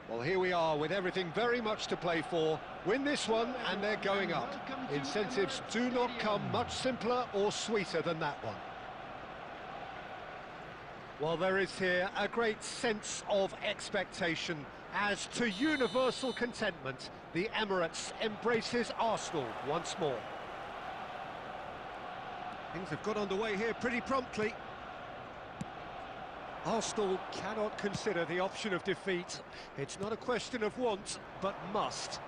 Well, here we are with everything very much to play for. Win this one and they're going up. Incentives do not come much simpler or sweeter than that one. Well, there is here a great sense of expectation. As to universal contentment, the Emirates embraces Arsenal once more. Things have got underway here pretty promptly. Arsenal cannot consider the option of defeat. It's not a question of want, but must.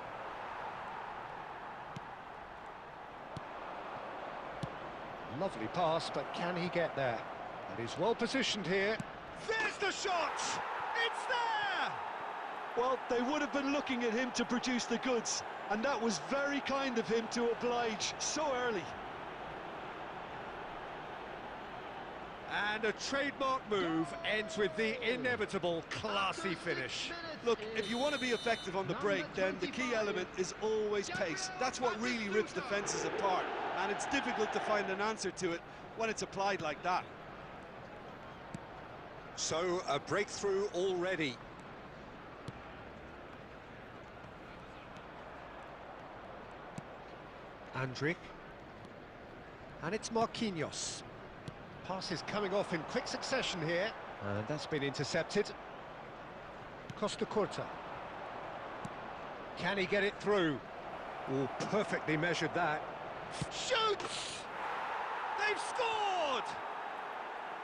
Lovely pass, but can he get there? And he's well positioned here. There's the shot! It's there! Well, they would have been looking at him to produce the goods, and that was very kind of him to oblige so early. And a trademark move ends with the inevitable classy finish. Look, if you want to be effective on the break, then the key element is always pace. That's what really rips defences apart, and it's difficult to find an answer to it when it's applied like that. So, a breakthrough already. Andrić. And it's Marquinhos. Pass is coming off in quick succession here, and that's been intercepted. Costa Curta. Can he get it through? Oh, perfectly measured that. Shoots! They've scored!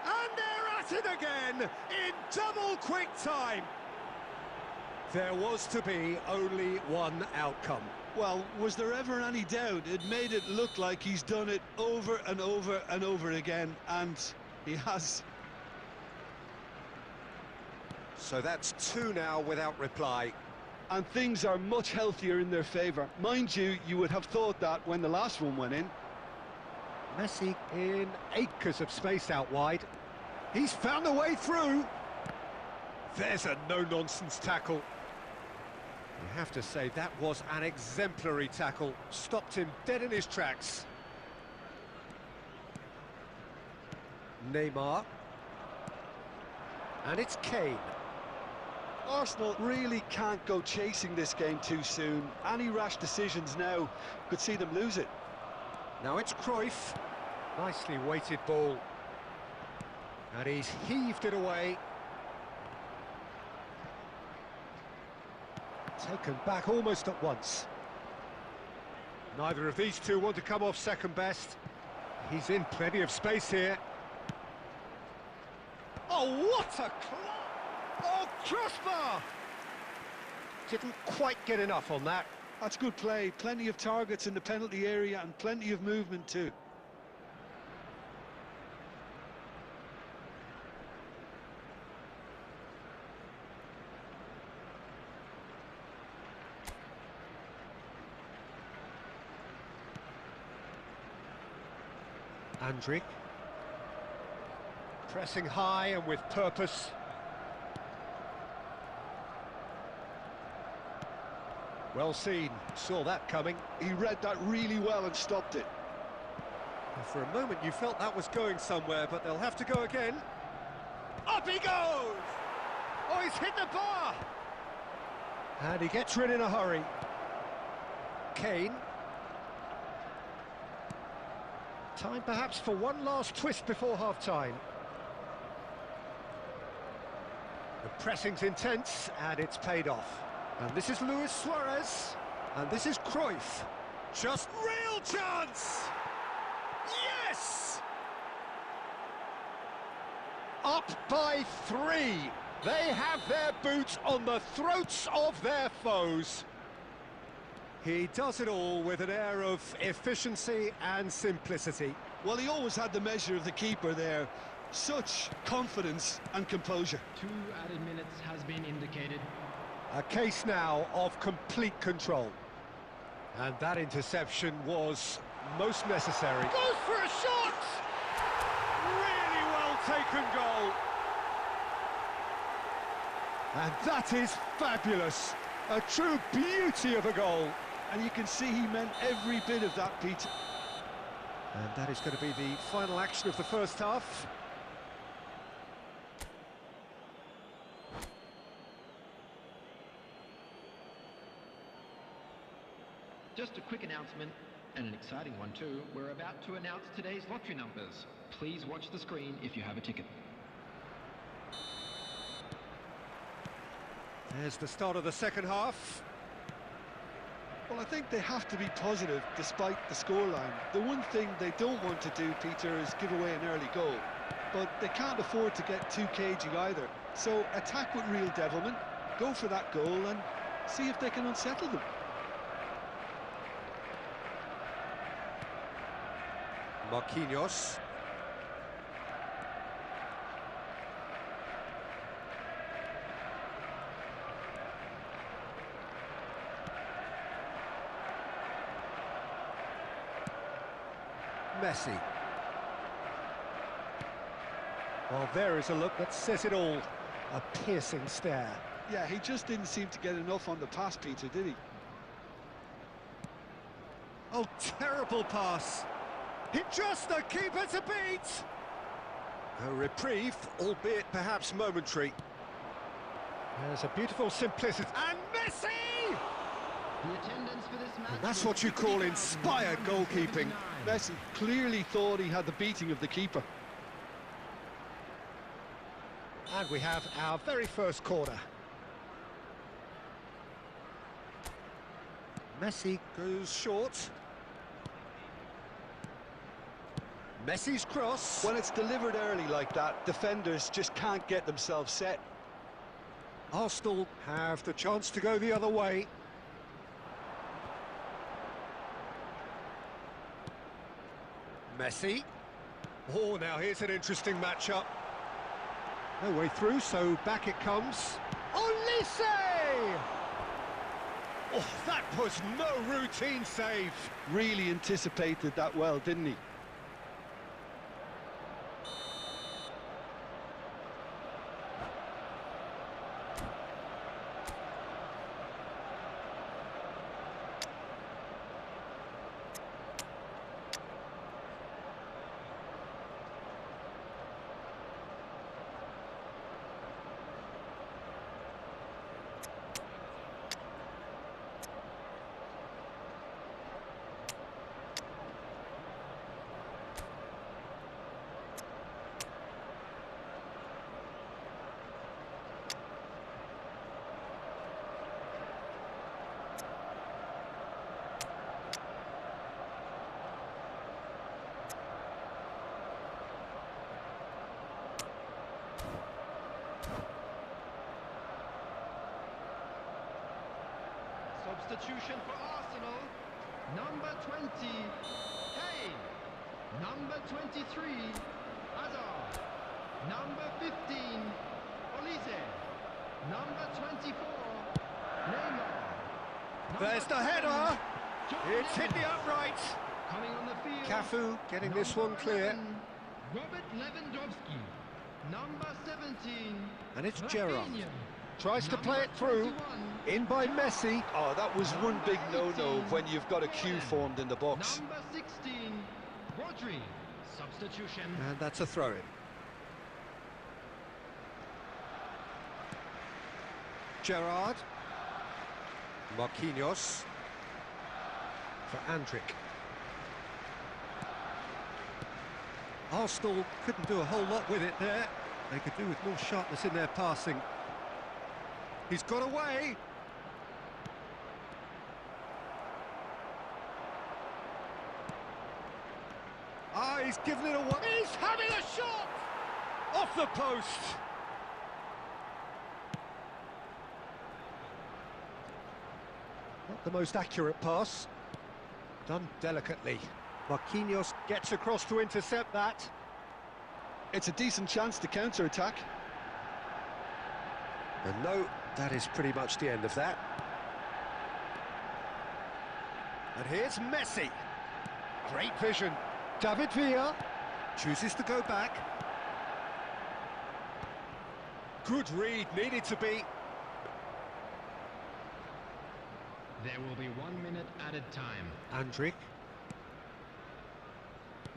And they're at it again in double quick time. There was to be only one outcome. Well, was there ever any doubt? It made it look like he's done it over and over and over again, and he has. So that's two now without reply. And things are much healthier in their favour. Mind you, you would have thought that when the last one went in. Messi in acres of space out wide. He's found a way through. There's a no-nonsense tackle. You have to say that was an exemplary tackle. Stopped him dead in his tracks. Neymar. And it's Kane. Arsenal really can't go chasing this game too soon. Any rash decisions now could see them lose it. Now it's Cruyff. Nicely weighted ball. And he's heaved it away. Taken back almost at once. Neither of these two want to come off second best. He's in plenty of space here. Oh, what a oh, crossbar! Didn't quite get enough on that. That's good play. Plenty of targets in the penalty area and plenty of movement too. Andrić. Pressing high and with purpose. Well seen, saw that coming. He read that really well and stopped it. And for a moment you felt that was going somewhere, but they'll have to go again. Up he goes! Oh, he's hit the bar! And he gets rid in a hurry. Kane. Time perhaps for one last twist before half-time. The pressing's intense, and it's paid off. And this is Luis Suarez, and this is Cruyff. Just real chance! Yes! Up by 3. They have their boots on the throats of their foes. He does it all with an air of efficiency and simplicity. Well, he always had the measure of the keeper there. Such confidence and composure. 2 added minutes has been indicated. A case now of complete control. And that interception was most necessary. Goes for a shot! Really well taken goal. And that is fabulous. A true beauty of a goal. And you can see he meant every bit of that, Pete. And that is going to be the final action of the first half. Just a quick announcement, and an exciting one too. We're about to announce today's lottery numbers. Please watch the screen if you have a ticket. There's the start of the second half. Well, I think they have to be positive despite the scoreline. The one thing they don't want to do, Peter, is give away an early goal. But they can't afford to get too cagey either. So attack with real devilment, go for that goal and see if they can unsettle them. Marquinhos. Messi. Well, there is a look that says it all. A piercing stare. Yeah, he just didn't seem to get enough on the pass, Peter, did he? Oh, terrible pass. Hit just the keeper to beat. A reprieve, albeit perhaps momentary. There's a beautiful simplicity. And Messi! The attendance for this match. And that's what you call inspired goalkeeping. Messi clearly thought he had the beating of the keeper. And we have our very first corner. Messi goes short. Messi's cross. When it's delivered early like that, defenders just can't get themselves set. Arsenal have the chance to go the other way. Messi. Oh, now here's an interesting matchup. No way through, so back it comes. Olise! Oh, that was no routine save. Really anticipated that well, didn't he? Substitution for Arsenal. Number 20, Kane. Number 23, Hazard. Number 15, Olise. Number 24, Neymar. There's the header. It's hit the upright. Coming on the field. Cafu getting this one clear. 11, Robert Lewandowski. Number 17. And it's Gerrard. Rafinha. Tries to play it through. 21, In by Messi. Oh, that was one big no-no when you've got a queue formed in the box. Number 16, Rodri. Substitution. And that's a throw-in. Gerrard. Marquinhos. For Andrick. Arsenal couldn't do a whole lot with it there. They could do with more sharpness in their passing. He's got away. Ah, he's given it away. He's having a shot! Off the post. Not the most accurate pass. Done delicately. Marquinhos gets across to intercept that. It's a decent chance to counter-attack. And no, that is pretty much the end of that. And here's Messi. Great vision. David Villa chooses to go back. Good read, needed to be. There will be 1 minute added time. Andrick.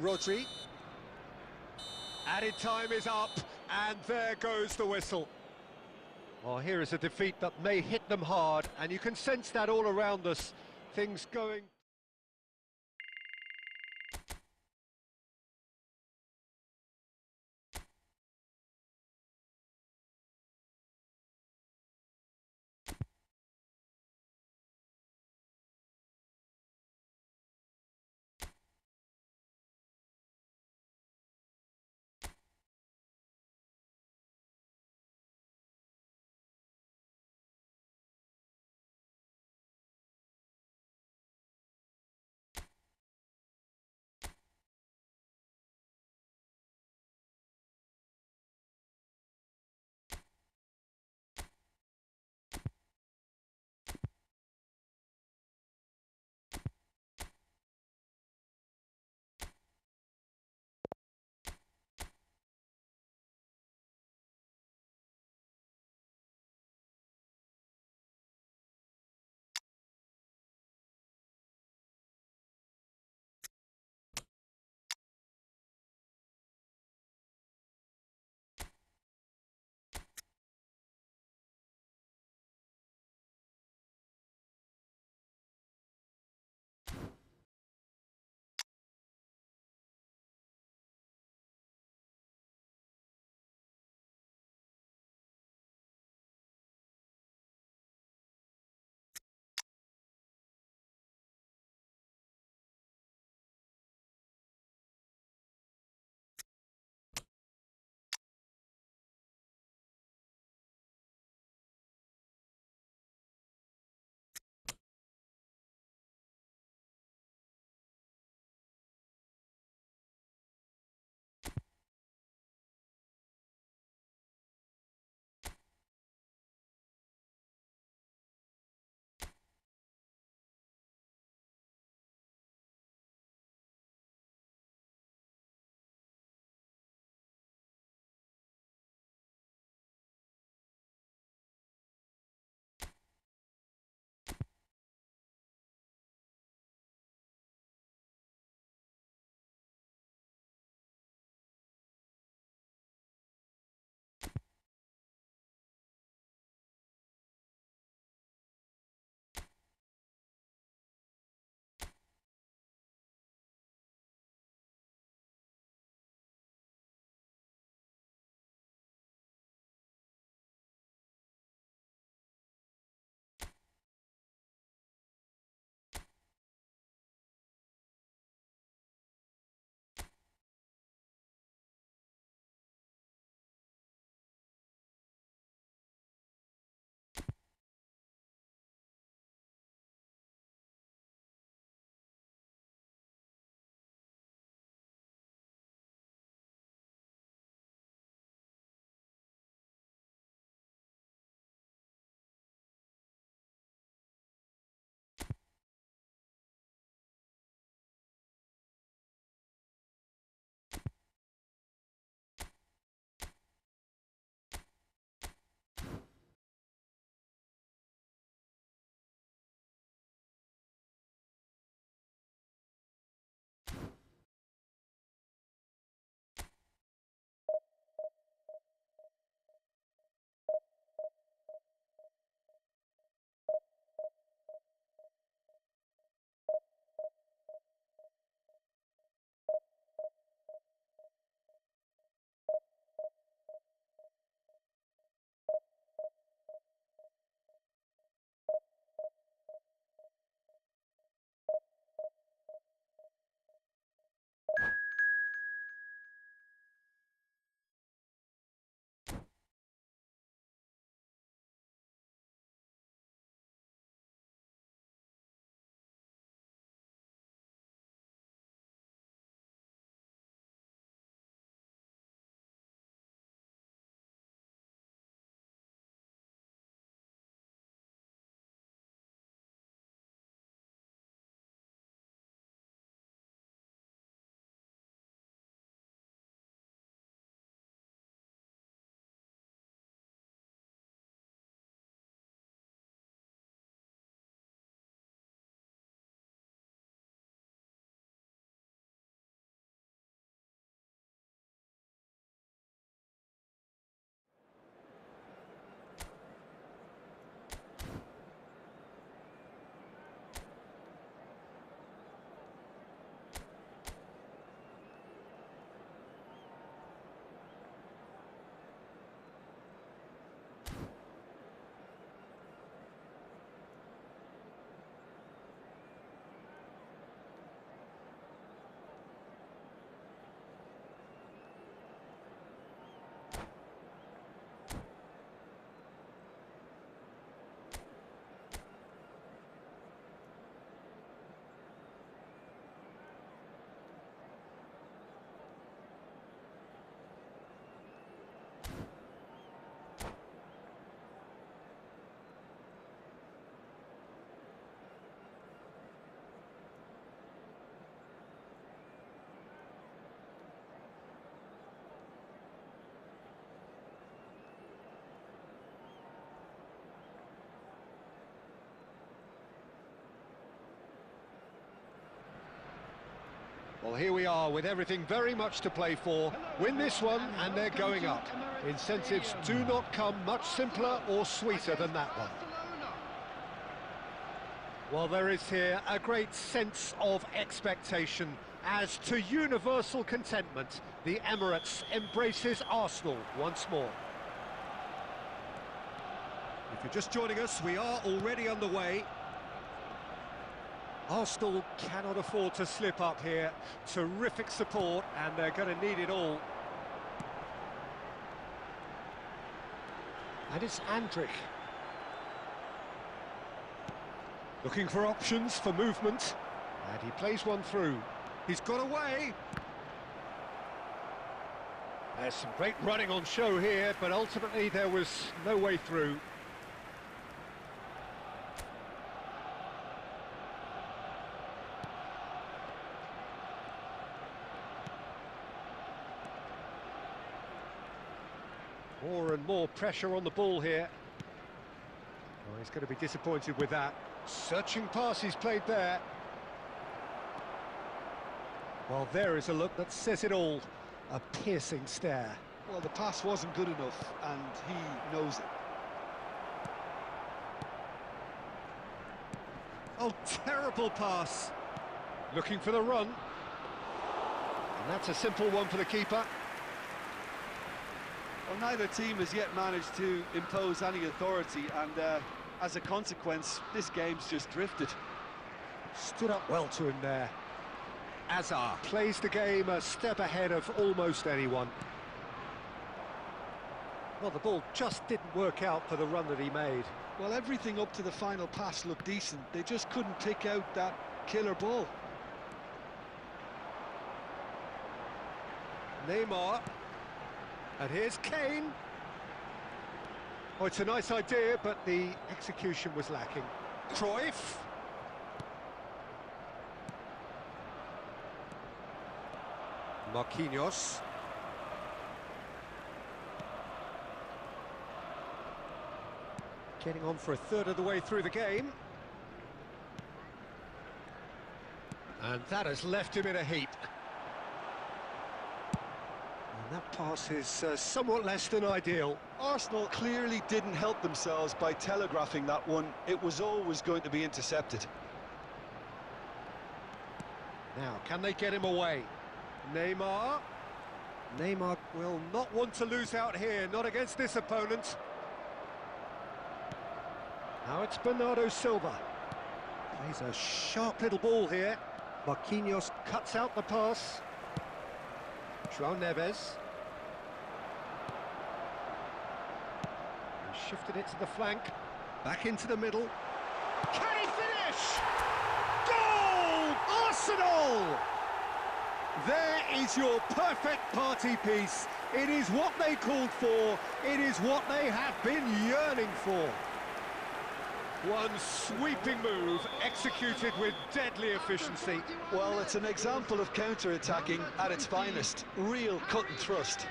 Rodri. Added time is up, and there goes the whistle. Oh, here is a defeat that may hit them hard, and you can sense that all around us. Things going Well, here we are with everything very much to play for. Win this one and they're going up. Incentives do not come much simpler or sweeter than that one. Well, there is here a great sense of expectation. As to universal contentment, the Emirates embraces Arsenal once more. If you're just joining us, we are already underway. Arsenal cannot afford to slip up here. Terrific support, and they're going to need it all. And it's Andrich. Looking for options for movement. And he plays one through. He's got away. There's some great running on show here, but ultimately there was no way through. More and more pressure on the ball here. Oh, he's going to be disappointed with that. Searching pass he's played there. Well, there is a look that says it all. A piercing stare. Well, the pass wasn't good enough, and he knows it. Oh, terrible pass. Looking for the run. And that's a simple one for the keeper. Well, neither team has yet managed to impose any authority, and as a consequence, this game's just drifted. Stood up well to him there. Azar plays the game a step ahead of almost anyone. Well, the ball just didn't work out for the run that he made. Well, everything up to the final pass looked decent. They just couldn't pick out that killer ball. Neymar. And here's Kane. Oh, it's a nice idea, but the execution was lacking. Cruyff. Marquinhos. Getting on for a third of the way through the game. And that has left him in a heap. And that pass is somewhat less than ideal. Arsenal clearly didn't help themselves by telegraphing that one. It was always going to be intercepted. Now, can they get him away? Neymar. Neymar will not want to lose out here, not against this opponent. Now it's Bernardo Silva. Plays a sharp little ball here. Marquinhos cuts out the pass. João Neves. He shifted it to the flank. Back into the middle. Can he finish? Goal! Arsenal! There is your perfect party piece. It is what they called for. It is what they have been yearning for. One sweeping move, executed with deadly efficiency. Well, it's an example of counter-attacking at its finest. Real cut and thrust.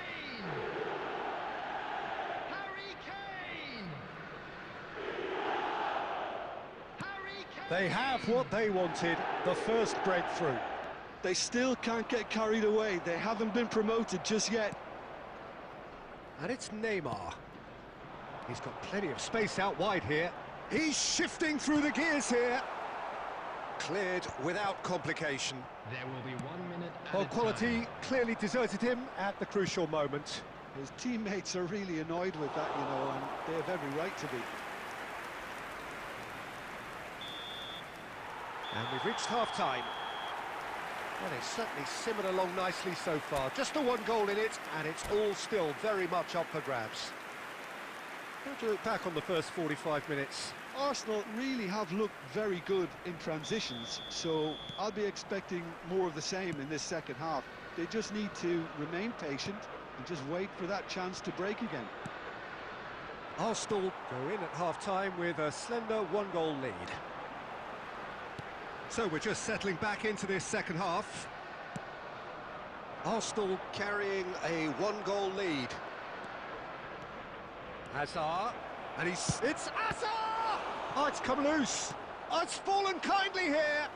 They have what they wanted, the first breakthrough. They still can't get carried away. They haven't been promoted just yet. And it's Neymar. He's got plenty of space out wide here. He's shifting through the gears here. Cleared without complication. There will be 1 minute at Well, a quality time. clearly deserted him at the crucial moment. His teammates are really annoyed with that, you know, and they have every right to be. And we've reached half-time. Well, it's certainly simmered along nicely so far. Just the one goal in it, and it's all still very much up for grabs. How do you look back on the first 45 minutes? Arsenal really have looked very good in transitions, so I'll be expecting more of the same in this second half. They just need to remain patient and just wait for that chance to break again. Arsenal go in at half-time with a slender one-goal lead. So we're just settling back into this second half. Arsenal carrying a one-goal lead. Hazard, and it's Hazard! Oh, it's come loose. Oh, it's fallen kindly here.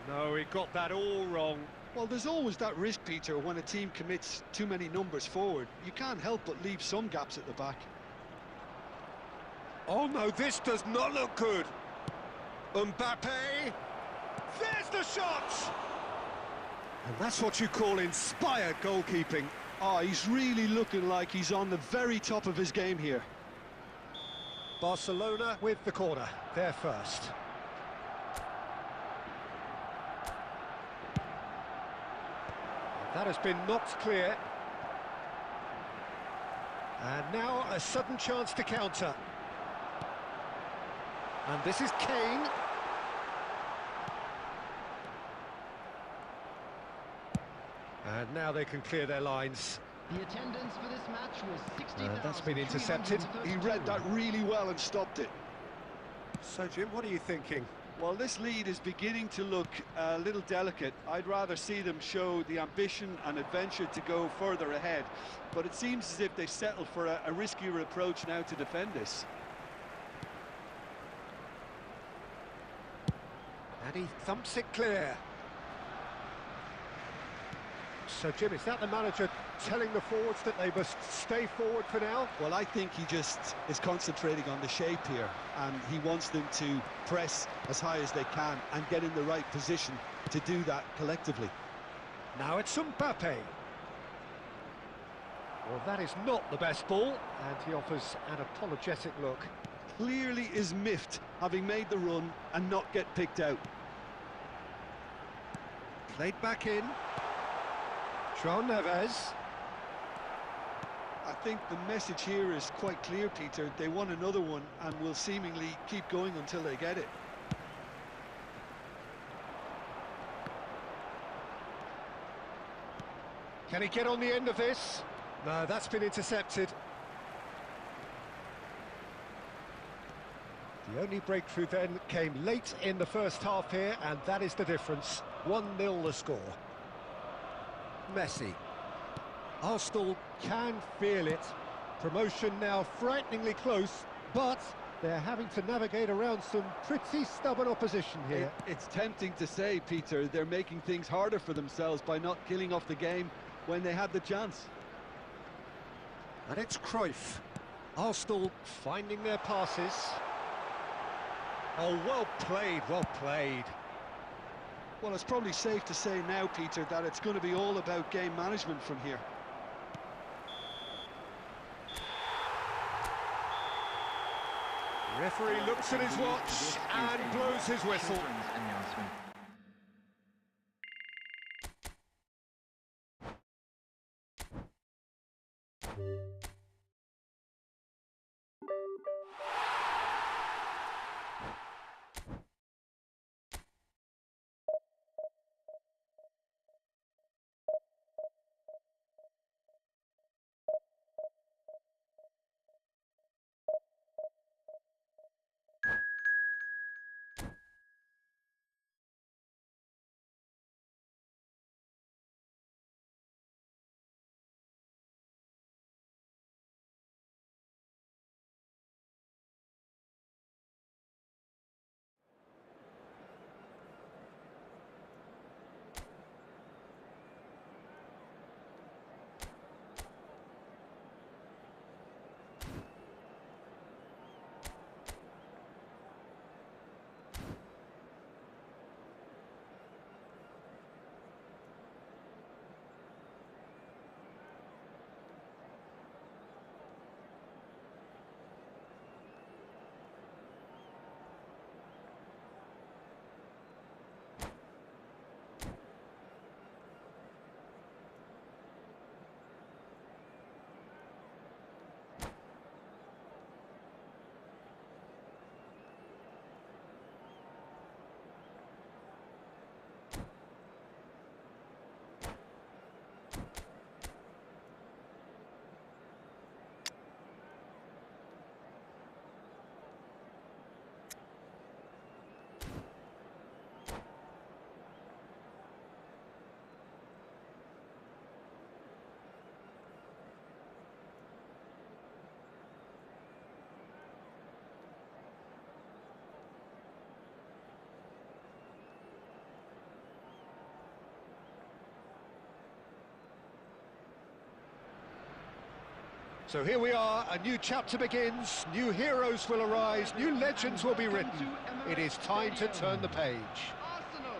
No, he got that all wrong. Well, there's always that risk, Peter, when a team commits too many numbers forward. You can't help but leave some gaps at the back. Oh no, this does not look good. Mbappe. There's the shot! And that's what you call inspired goalkeeping. Oh, he's really looking like he's on the very top of his game here. Barcelona with the corner. They're first. That has been knocked clear. And now a sudden chance to counter. And this is Kane. And now they can clear their lines. The attendance for this match was 60,000. That's been intercepted. He read that really well and stopped it. So, Jim, what are you thinking? Well, this lead is beginning to look a little delicate. I'd rather see them show the ambition and adventure to go further ahead. But it seems as if they settle for a riskier approach now to defend this. And he thumps it clear. So, Jim, is that the manager telling the forwards that they must stay forward for now? Well, I think he just is concentrating on the shape here, and he wants them to press as high as they can and get in the right position to do that collectively. Now it's Mbappe. Well, that is not the best ball, and he offers an apologetic look. Clearly is miffed, having made the run and not get picked out. Played back in. João Neves. I think the message here is quite clear, Peter. They want another one and will seemingly keep going until they get it. Can he get on the end of this? No, that's been intercepted. The only breakthrough then came late in the first half here, and that is the difference. 1-0 the score. Messi. Arsenal can feel it. Promotion now frighteningly close, but they're having to navigate around some pretty stubborn opposition here. It's tempting to say, Peter, they're making things harder for themselves by not killing off the game when they had the chance. And it's Cruyff. Arsenal finding their passes. Oh, well played, well played. Well, it's probably safe to say now, Peter, that it's going to be all about game management from here. Referee looks at his watch and blows his whistle. So here we are, a new chapter begins, new heroes will arise, new legends will be written. It is time to turn the page. Arsenal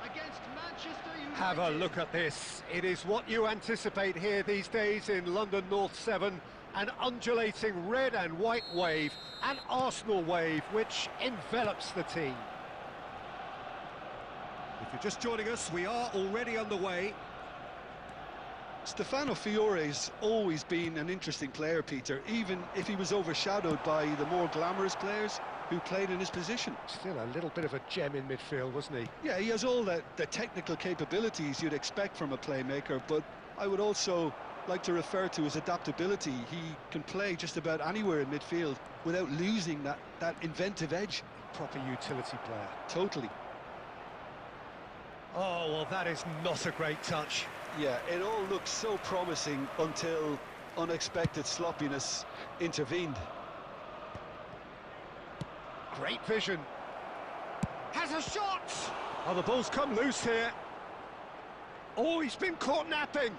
against Manchester United. Have a look at this. It is what you anticipate here these days in London North 7. An undulating red and white wave, an Arsenal wave which envelops the team. If you're just joining us, we are already underway. Stefano Fiore's always been an interesting player, Peter, even if he was overshadowed by the more glamorous players who played in his position. Still a little bit of a gem in midfield, wasn't he? Yeah, he has all the technical capabilities you'd expect from a playmaker, but I would also like to refer to his adaptability. He can play just about anywhere in midfield without losing that inventive edge. Proper utility player. Totally. Oh, well, that is not a great touch. Yeah, it all looked so promising until unexpected sloppiness intervened. Great vision. Has a shot! Oh, the ball's come loose here. Oh, he's been caught napping.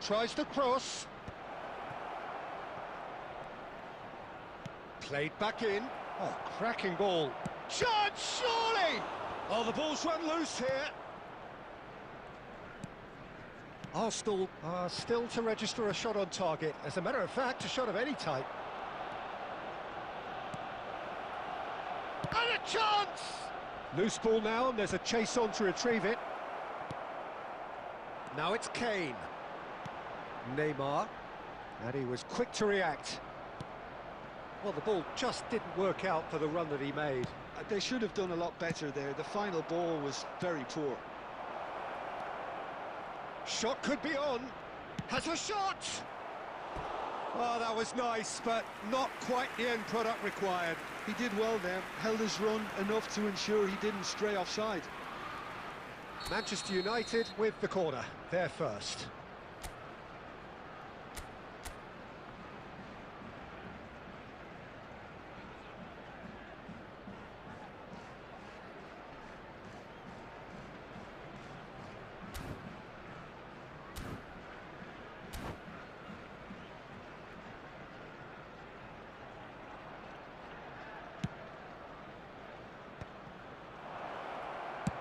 Tries to cross. Played back in. Oh, cracking ball. Chance, surely! Oh, the ball's run loose here. Arsenal are still to register a shot on target. As a matter of fact, a shot of any type. And a chance! Loose ball now, and there's a chase on to retrieve it. Now it's Kane. Neymar. And he was quick to react. Well, the ball just didn't work out for the run that he made. They should have done a lot better there. The final ball was very poor. Shot could be on. Has a shot! Oh, that was nice, but not quite the end product required. He did well there, held his run enough to ensure he didn't stray offside. Manchester United with the corner. They're first.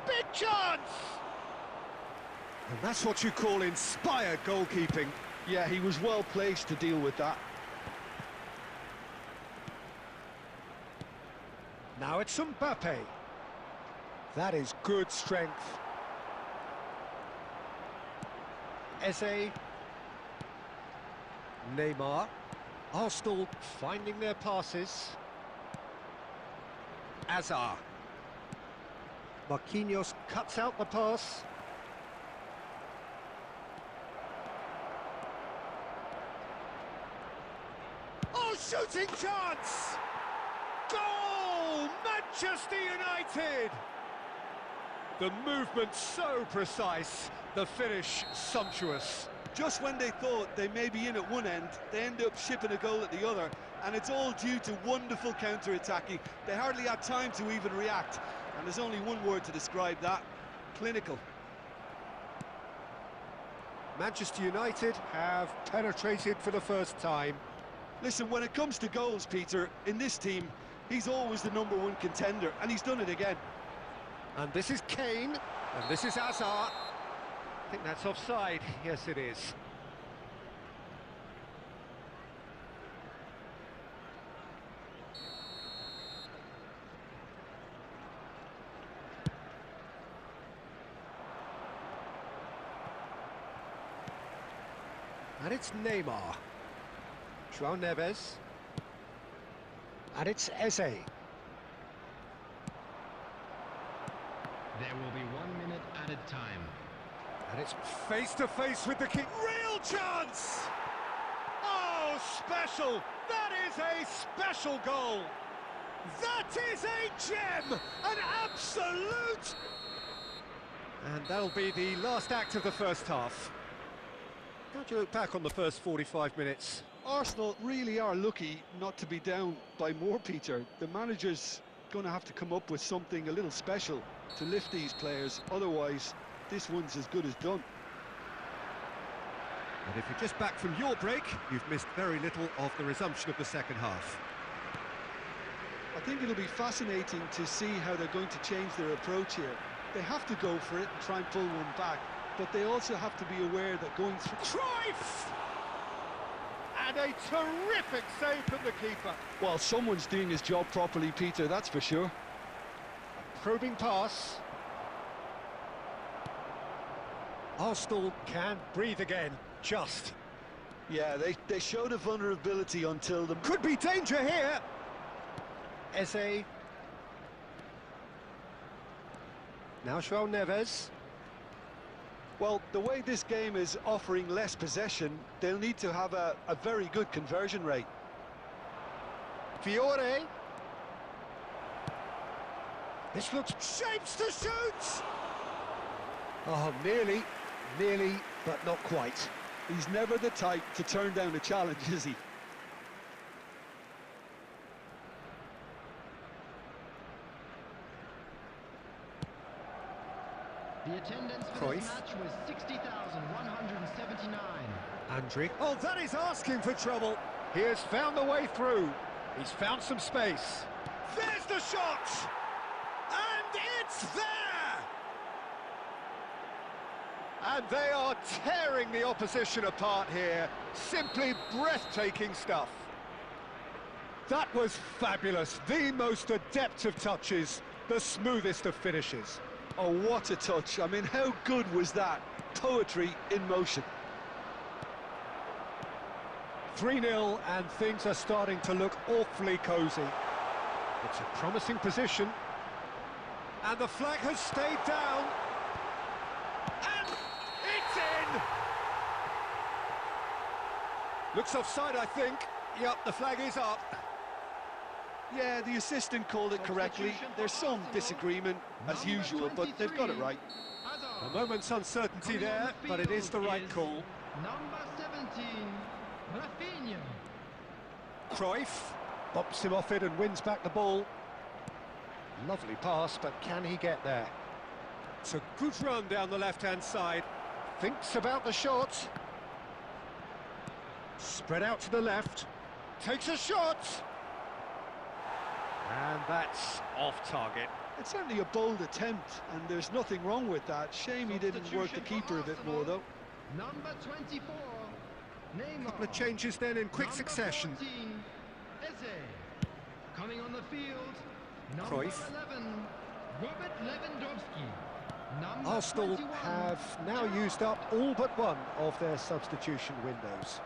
Big chance! And that's what you call inspired goalkeeping. Yeah, he was well placed to deal with that. Now it's Mbappe. That is good strength. Eze. Neymar. Arsenal finding their passes. Azar. Marquinhos cuts out the pass. Oh, shooting chance! Goal! Manchester United! The movement so precise, the finish sumptuous. Just when they thought they may be in at one end, they end up shipping a goal at the other, and it's all due to wonderful counter-attacking. They hardly had time to even react, and there's only one word to describe that: clinical. Manchester United have penetrated for the first time. Listen, when it comes to goals, Peter, in this team, he's always the #1 contender, and he's done it again. And this is Kane, and this is Azar. I think that's offside. Yes, it is. And it's Neymar. João Neves. And it's Eze. There will be 1 minute added time. And it's face-to-face with the king. Real chance! Oh, special! That is a special goal! That is a gem! An absolute... And that'll be the last act of the first half. How do you look back on the first 45 minutes? Arsenal really are lucky not to be down by more, Peter. The manager's going to have to come up with something a little special to lift these players, otherwise this one's as good as done. And if you're just back from your break, you've missed very little of the resumption of the second half. I think it'll be fascinating to see how they're going to change their approach here. They have to go for it and try and pull one back, but they also have to be aware that going through... Cruyff! And a terrific save from the keeper. Well, someone's doing his job properly, Peter, that's for sure. A probing pass. Arsenal can breathe again, just. Yeah, they showed a vulnerability until the... Could be danger here. Eze. Now João Neves. Well, the way this game is offering less possession, they'll need to have a very good conversion rate. Fiore. This looks... shapes to shoot! Oh, nearly, but not quite. He's never the type to turn down a challenge, is he? The attendance for this match was 60,179. Andrick. Oh, that is asking for trouble. He has found the way through. He's found some space. There's the shot! And it's there! And they are tearing the opposition apart here. Simply breathtaking stuff. That was fabulous. The most adept of touches, the smoothest of finishes. Oh, what a touch. I mean, how good was that? Poetry in motion. 3-0, and things are starting to look awfully cosy. It's a promising position. And the flag has stayed down. And it's in! Looks offside, I think. Yep, the flag is up. Yeah, the assistant called it correctly. There's some disagreement, as usual, but they've got it right. A moment's uncertainty there, but it is the right call. Number 17, Rafinha. Cruyff bumps him off it and wins back the ball. Lovely pass, but can he get there? It's a good run down the left-hand side. Thinks about the shot. Spread out to the left. Takes a shot. And that's off target. It's certainly a bold attempt, and there's nothing wrong with that. Shame he didn't work the keeper a bit more, though. Number 24, Neymar. A couple of changes then in quick succession. 14, Eze. Coming on the field, number Cruyff. 11, Robert Lewandowski. Number Arsenal 21, have now used up all but one of their substitution windows.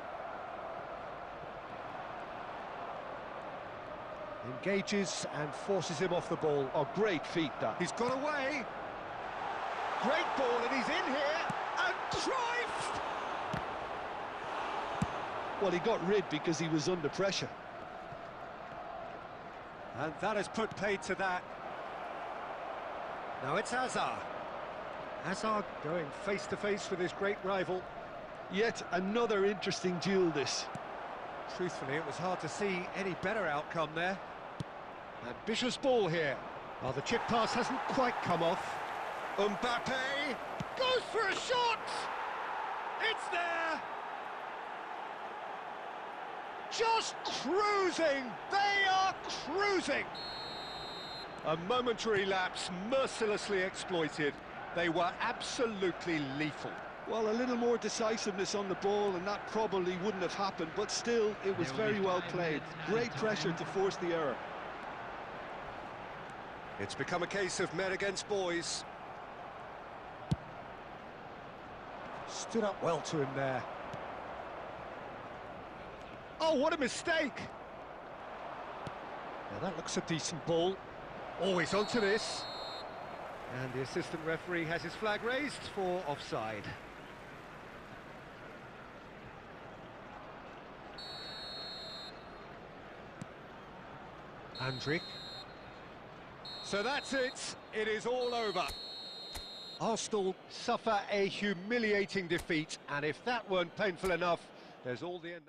Engages and forces him off the ball. Oh, great feat, that. He's got away. Great ball, and he's in here. And Cruyff! Well, he got rid because he was under pressure. And that has put paid to that. Now it's Hazard. Hazard going face-to-face with his great rival. Yet another interesting duel, this. Truthfully, it was hard to see any better outcome there. Ambitious ball here. Well, the chip pass hasn't quite come off. Mbappe goes for a shot! It's there! Just cruising! They are cruising! A momentary lapse mercilessly exploited. They were absolutely lethal. Well, a little more decisiveness on the ball, and that probably wouldn't have happened, but still, it was very well played. Great pressure to force the error. It's become a case of men against boys. Stood up well to him there. Oh, what a mistake! Now that looks a decent ball. Always onto this. And the assistant referee has his flag raised for offside. Andrick. So that's it. It is all over. Arsenal suffer a humiliating defeat, and if that weren't painful enough, there's all the end.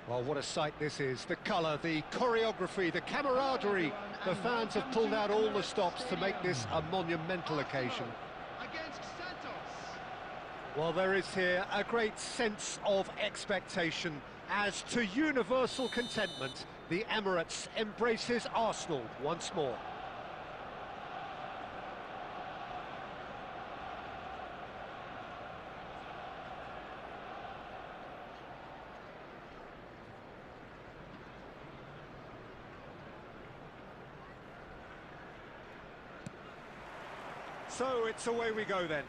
Well, what a sight this is. The colour, the choreography, the camaraderie. The fans have pulled out all the stops to make this a monumental occasion. Against Santos. Well, there is here a great sense of expectation. As to universal contentment, the Emirates embraces Arsenal once more. So it's away we go then.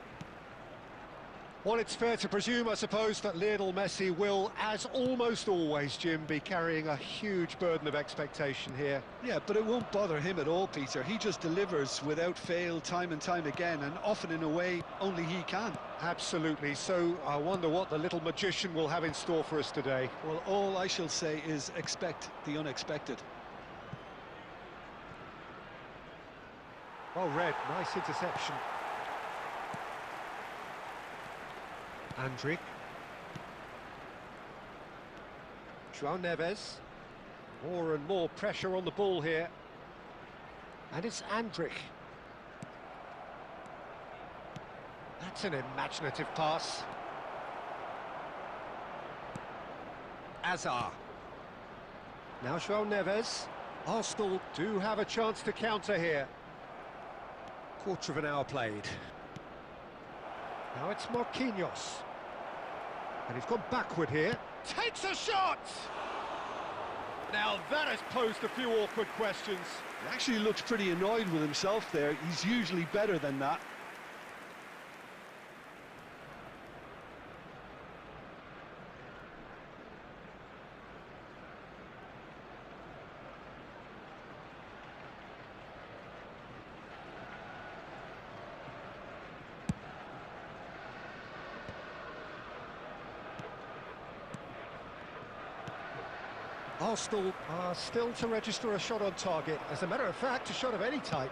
Well, it's fair to presume, I suppose, that Lionel Messi will, as almost always, Jim, be carrying a huge burden of expectation here. Yeah, but it won't bother him at all, Peter. He just delivers without fail time and time again, and often in a way only he can. Absolutely. So I wonder what the little magician will have in store for us today. Well, all I shall say is expect the unexpected. Oh, Red, nice interception. Andrick. João Neves. More and more pressure on the ball here. And it's Andrick. That's an imaginative pass. Azar. Now João Neves. Arsenal do have a chance to counter here. Quarter of an hour played. Now it's Marquinhos. And he's gone backward here. Takes a shot! Now that has posed a few awkward questions. He actually looks pretty annoyed with himself there. He's usually better than that. Arsenal are still to register a shot on target. As a matter of fact, a shot of any type.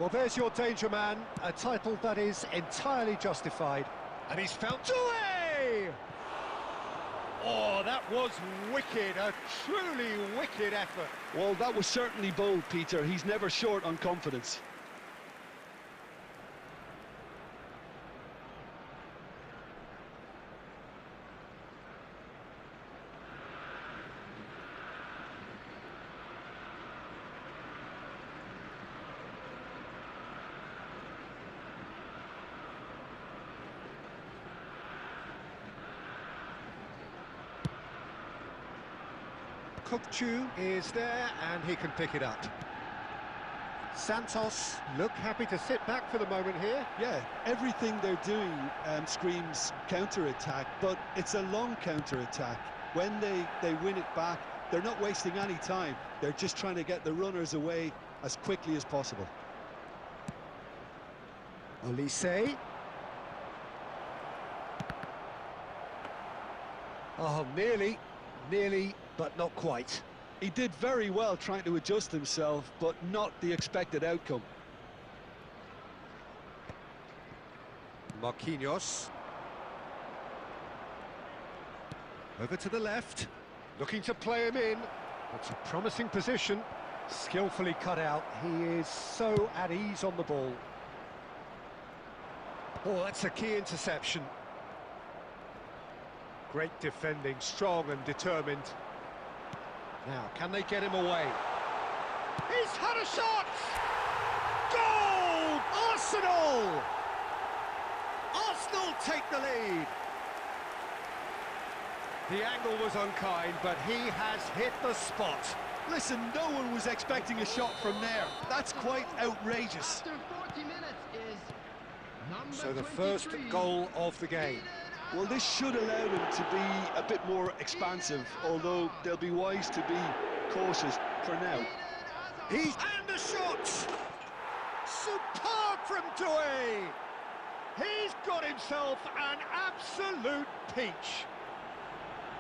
Well, there's your danger man, a title that is entirely justified. And he's found Doué! Oh, that was wicked, a truly wicked effort. Well, that was certainly bold, Peter. He's never short on confidence. Cookchu is there and he can pick it up. Santos look happy to sit back for the moment here. Yeah, everything they're doing screams counter-attack, but it's a long counter-attack. When they win it back, they're not wasting any time. They're just trying to get the runners away as quickly as possible. Olise. Oh, nearly, but not quite. He did very well trying to adjust himself, but not the expected outcome. Marquinhos. Over to the left, looking to play him in. That's a promising position, skillfully cut out. He is so at ease on the ball. Oh, that's a key interception. Great defending, strong and determined. Now, can they get him away? He's had a shot! Goal! Arsenal! Arsenal take the lead. The angle was unkind, but he has hit the spot. Listen, no one was expecting a shot from there. That's quite outrageous. After 40 minutes is number So the 23. first goal of the game. Well, this should allow them to be a bit more expansive, although they'll be wise to be cautious for now. And the shot! Superb from Doué! He's got himself an absolute peach.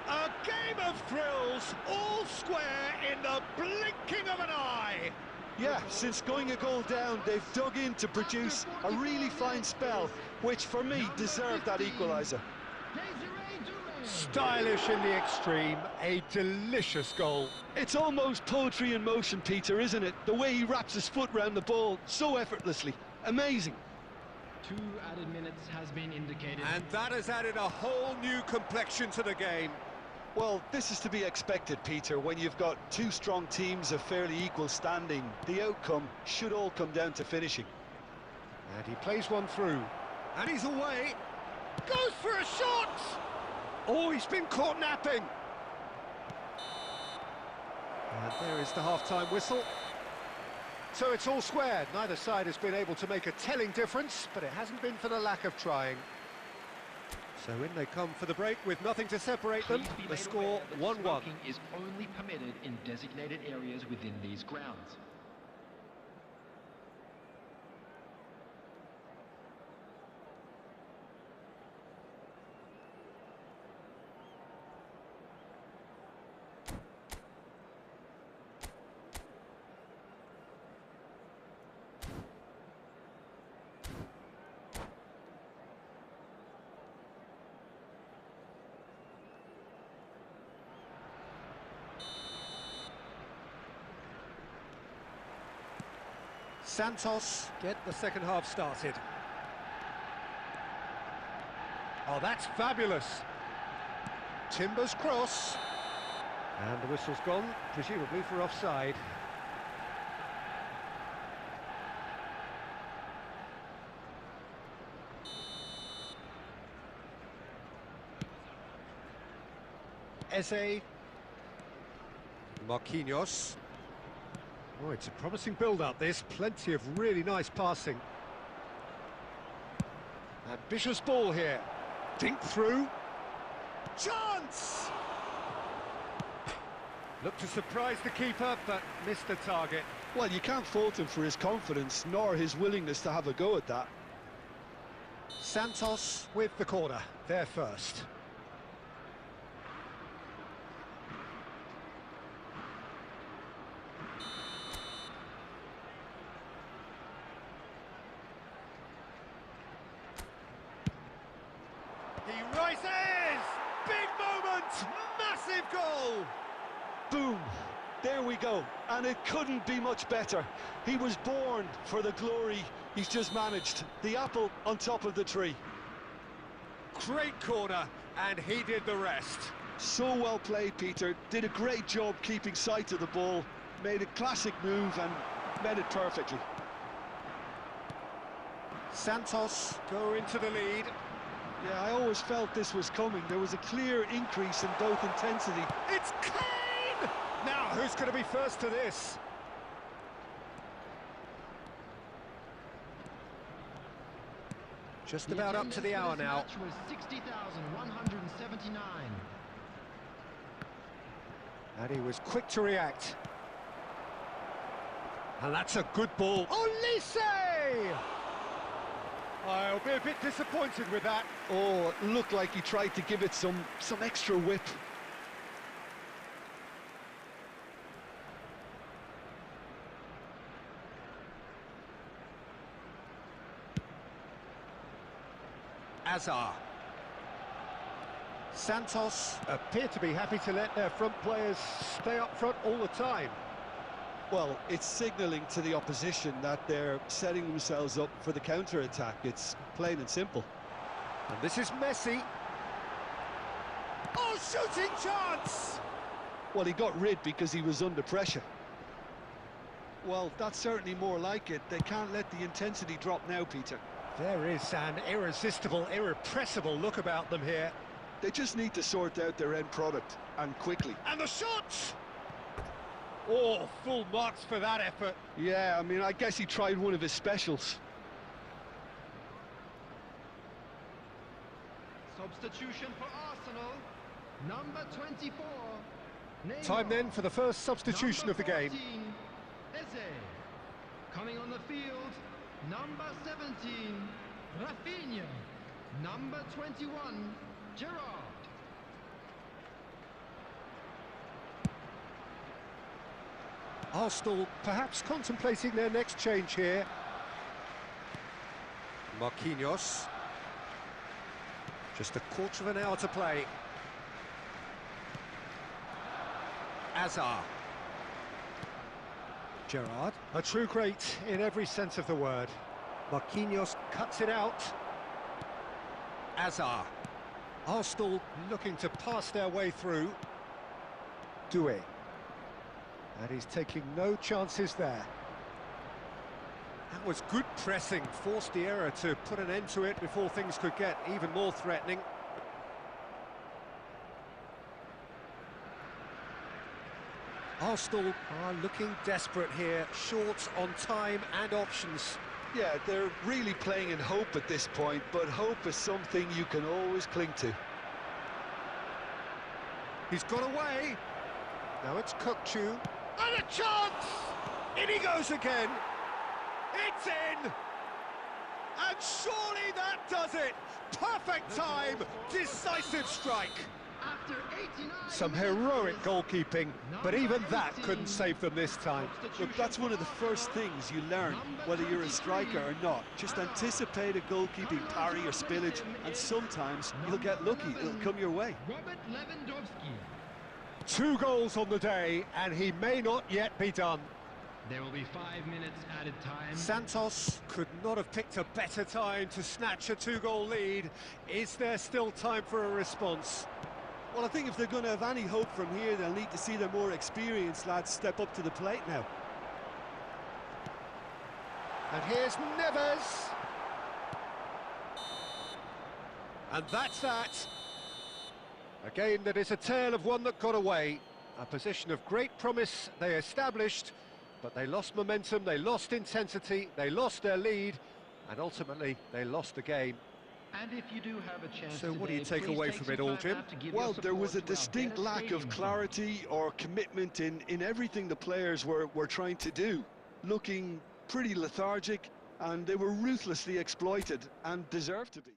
A game of thrills, all square in the blinking of an eye. Yeah, since going a goal down, they've dug in to produce a really fine spell, which for me deserved that equaliser. Stylish in the extreme, a delicious goal. It's almost poetry in motion, Peter, isn't it? The way he wraps his foot round the ball so effortlessly. Amazing. 2 added minutes has been indicated. And that has added a whole new complexion to the game. Well, this is to be expected, Peter. When you've got two strong teams of fairly equal standing, the outcome should all come down to finishing. And he plays one through. And he's away. Goes for a shot! Oh, he's been caught napping. And there is the half-time whistle. So it's all square. Neither side has been able to make a telling difference, but it hasn't been for the lack of trying. So in they come for the break with nothing to separate them. The score 1-1. Smoking is only permitted in designated areas within these grounds. Santos get the second half started. Oh, that's fabulous. Timber's cross. And the whistle's gone, presumably for offside. Eze. Marquinhos. Oh, it's a promising build-up, this. Plenty of really nice passing. Ambitious ball here. Dink through. Chance! Looked to surprise the keeper, but missed the target. Well, you can't fault him for his confidence, nor his willingness to have a go at that. Santos with the corner. There first. He rises! Big moment! Massive goal! Boom! There we go. And it couldn't be much better. He was born for the glory he's just managed. The apple on top of the tree. Great corner, and he did the rest. So well played, Peter. Did a great job keeping sight of the ball. Made a classic move and met it perfectly. Santos go into the lead. Yeah, I always felt this was coming. There was a clear increase in both intensity. It's Kane! Now, who's going to be first to this? Just about up to the hour now. Match was 60,179. And he was quick to react. And that's a good ball. Olise! I'll be a bit disappointed with that. Oh, it looked like he tried to give it some extra whip. Azar. Santos appear to be happy to let their front players stay up front all the time. Well, it's signalling to the opposition that they're setting themselves up for the counter-attack. It's plain and simple. And this is Messi. Oh, shooting chance! Well, he got rid because he was under pressure. Well, that's certainly more like it. They can't let the intensity drop now, Peter. There is an irresistible, irrepressible look about them here. They just need to sort out their end product, and quickly. And the shot! Oh, full marks for that effort. Yeah, I mean, I guess he tried one of his specials. Substitution for Arsenal, number 24. Neymar. Time then for the first substitution of the game. 14, Eze. Coming on the field, number 17, Rafinha. Number 21, Gerrard. Arsenal perhaps contemplating their next change here. Marquinhos. Just a quarter of an hour to play. Azar. Gerrard. A true great in every sense of the word. Marquinhos cuts it out. Azar. Arsenal looking to pass their way through. Doué. And he's taking no chances there. That was good pressing, forced the error to put an end to it before things could get even more threatening. Arsenal are looking desperate here, short on time and options. Yeah, they're really playing in hope at this point, but hope is something you can always cling to. He's got away. Now it's Kukçu. And a chance! In he goes again. It's in! And surely that does it! Perfect time! Decisive strike! After 89 Some heroic goalkeeping, but even that couldn't save them this time. Look, that's one of the first things you learn, whether you're a striker or not. Just anticipate a goalkeeping parry or spillage, and sometimes you'll get lucky, it'll come your way. Robert Lewandowski. 2 goals on the day, and he may not yet be done. There will be 5 minutes added time. Santos could not have picked a better time to snatch a 2-goal lead. Is there still time for a response? Well, I think if they're going to have any hope from here, they'll need to see their more experienced lads step up to the plate now. And here's Neves. And that's that. A game that is a tale of one that got away. A position of great promise they established, but they lost momentum, they lost intensity, they lost their lead, and ultimately they lost the game. And if you do have a chance So what do you today, take please away take from some it all, time Jim? out to give Well, your there was a support to our distinct Dennis lack of Stadium team. clarity or commitment in everything the players were trying to do. Looking pretty lethargic, and they were ruthlessly exploited and deserved to be.